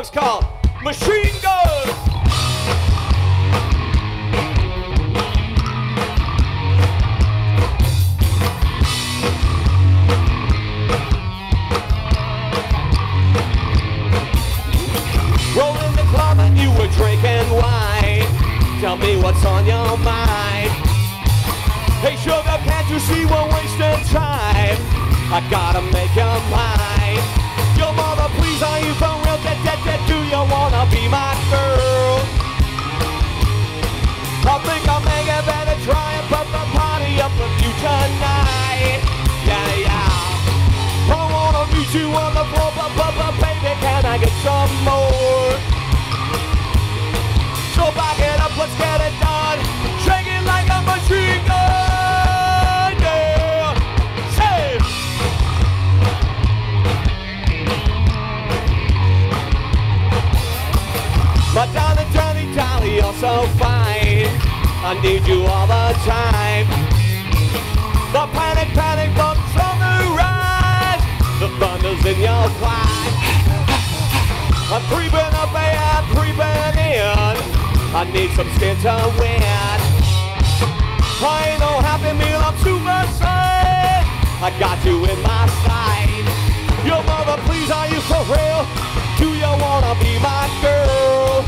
song's called Machine Gun. Rolling the club and you were drinking wine. Tell me what's on your mind. Hey sugar, can't you see we're wasting time? I gotta make your mind. Your mother, please, are you for real? Do you wanna be my girl? I think I'll make it better, try and put the party up with you tonight. Yeah, yeah. I wanna meet you on the floor, but baby, can I get some more? So back it up, let's get it done. Shake it like a machine gun, yeah. Say. But darling, Johnny, Dolly, you're so fine. I need you all the time. The panic bumps on the rise. The thunder's in your flight. I'm creeping up and creeping in. I need some skin to win. I ain't no happy meal, I'm super sad. I got you in my sight. Your mother, please, are you for real? Do you wanna be my girl?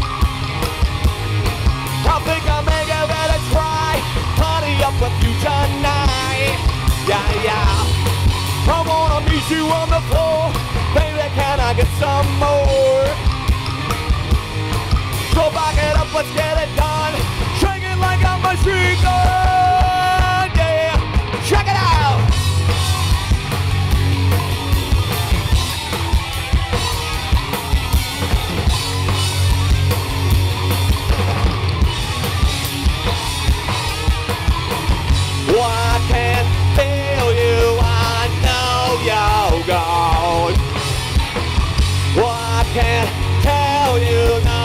I think I'll make it better try. Party up with you tonight. Yeah, yeah. I wanna meet you on the floor. Baby, can I get some more? So back it up, let's get it done. Shake it like a machine gun, yeah. Check it out. Well, I can feel you, I know you're gone. Well, I can't tell you no.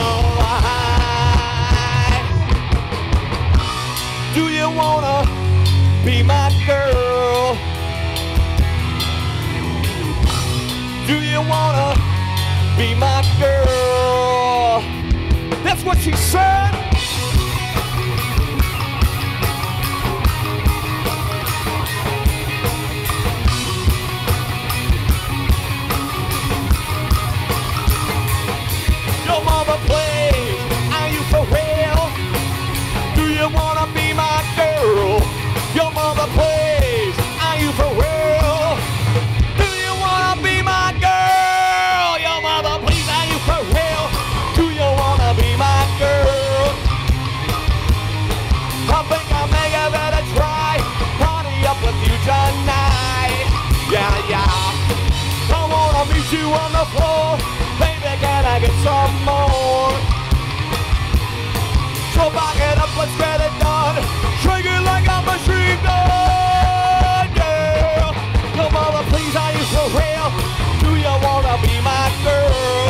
Do you wanna be my girl? Do you wanna be my girl? That's what she said. Your mama plays, are you for real? Do you wanna be my girl? Your mother plays, are you for real? Do you wanna be my girl? Your mother please, are you for real? Do you wanna be my girl? I think I'll make it better try. Party up with you tonight. Yeah, yeah. I wanna meet you on the floor. Baby, can I get some more? So back it up, let's get it done. Shake it like a machine gun, yeah. Your mother, please, are you for real? Do you wanna be my girl?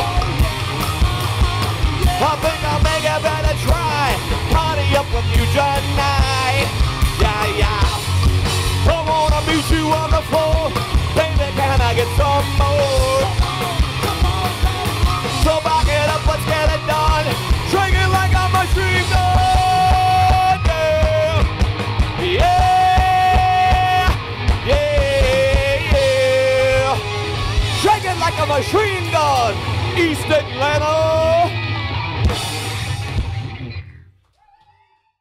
I think I'll make it better try. Party up with you tonight. Yeah, yeah. I wanna meet you on the floor. Baby, can I get some more? So back it up, let's get it done. Shake it like a machine gun, yeah. Yeah, yeah, yeah. Shake it like a machine gun, East Atlanta.